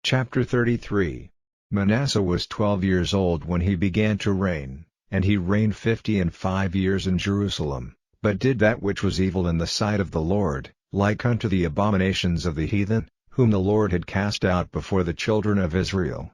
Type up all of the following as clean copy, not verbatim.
Chapter 33. Manasseh was 12 years old when he began to reign, and he reigned 50 years in Jerusalem, but did that which was evil in the sight of the Lord, like unto the abominations of the heathen, whom the Lord had cast out before the children of Israel.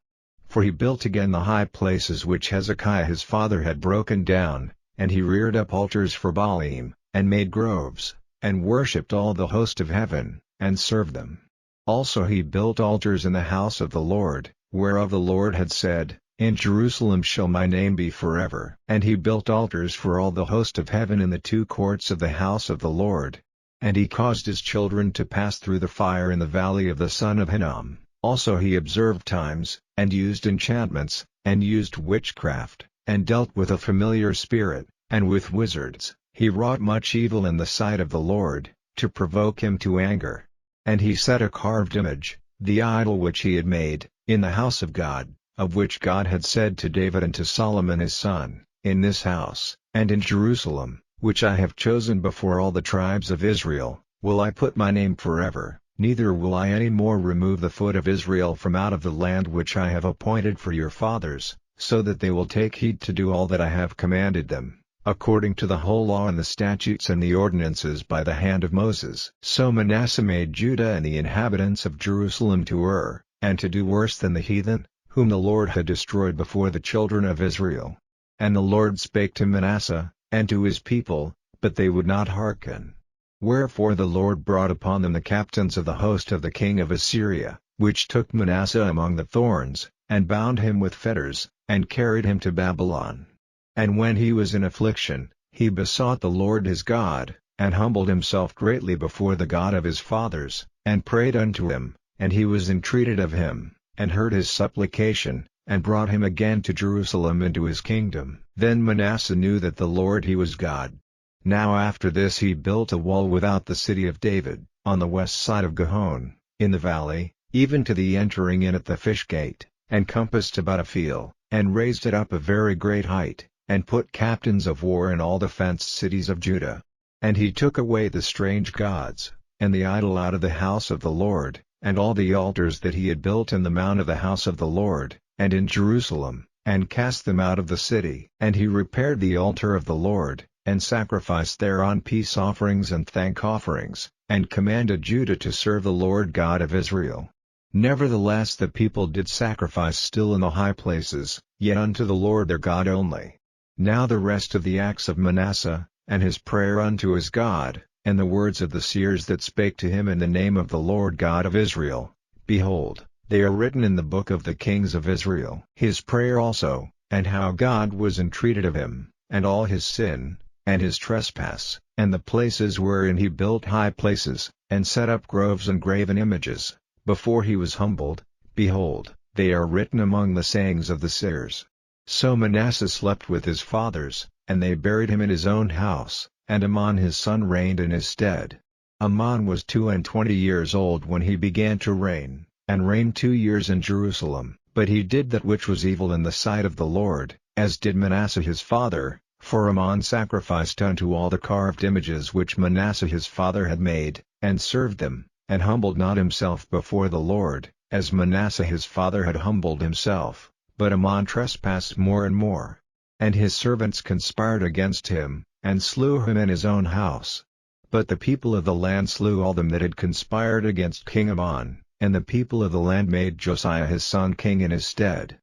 For he built again the high places which Hezekiah his father had broken down, and he reared up altars for Baalim, and made groves, and worshipped all the host of heaven, and served them. Also he built altars in the house of the Lord, whereof the Lord had said, In Jerusalem shall my name be forever. And he built altars for all the host of heaven in the two courts of the house of the Lord. And he caused his children to pass through the fire in the valley of the son of Hinnom. Also he observed times, and used enchantments, and used witchcraft, and dealt with a familiar spirit, and with wizards. He wrought much evil in the sight of the Lord, to provoke him to anger. And he set a carved image, the idol which he had made, in the house of God, of which God had said to David and to Solomon his son, In this house, and in Jerusalem, which I have chosen before all the tribes of Israel, will I put my name forever, neither will I any more remove the foot of Israel from out of the land which I have appointed for your fathers, so that they will take heed to do all that I have commanded them, according to the whole law and the statutes and the ordinances by the hand of Moses. So Manasseh made Judah and the inhabitants of Jerusalem to err, and to do worse than the heathen, whom the Lord had destroyed before the children of Israel. And the Lord spake to Manasseh, and to his people, but they would not hearken. Wherefore the Lord brought upon them the captains of the host of the king of Assyria, which took Manasseh among the thorns, and bound him with fetters, and carried him to Babylon. And when he was in affliction, he besought the Lord his God, and humbled himself greatly before the God of his fathers, and prayed unto him, and he was entreated of him, and heard his supplication, and brought him again to Jerusalem into his kingdom. Then Manasseh knew that the Lord he was God. Now after this he built a wall without the city of David, on the west side of Gihon, in the valley, even to the entering in at the fish gate, and compassed about a field, and raised it up a very great height, and put captains of war in all the fenced cities of Judah. And he took away the strange gods, and the idol out of the house of the Lord, and all the altars that he had built in the mount of the house of the Lord, and in Jerusalem, and cast them out of the city. And he repaired the altar of the Lord, and sacrificed thereon peace offerings and thank offerings, and commanded Judah to serve the Lord God of Israel. Nevertheless the people did sacrifice still in the high places, yet unto the Lord their God only. Now the rest of the acts of Manasseh, and his prayer unto his God, and the words of the seers that spake to him in the name of the Lord God of Israel, behold, they are written in the book of the kings of Israel. His prayer also, and how God was entreated of him, and all his sin, and his trespass, and the places wherein he built high places, and set up groves and graven images, before he was humbled, behold, they are written among the sayings of the seers. So Manasseh slept with his fathers, and they buried him in his own house, and Amon his son reigned in his stead. Amon was 22 years old when he began to reign, and reigned 2 years in Jerusalem. But he did that which was evil in the sight of the Lord, as did Manasseh his father, for Amon sacrificed unto all the carved images which Manasseh his father had made, and served them, and humbled not himself before the Lord, as Manasseh his father had humbled himself. But Amon trespassed more and more. And his servants conspired against him, and slew him in his own house. But the people of the land slew all them that had conspired against King Amon, and the people of the land made Josiah his son king in his stead.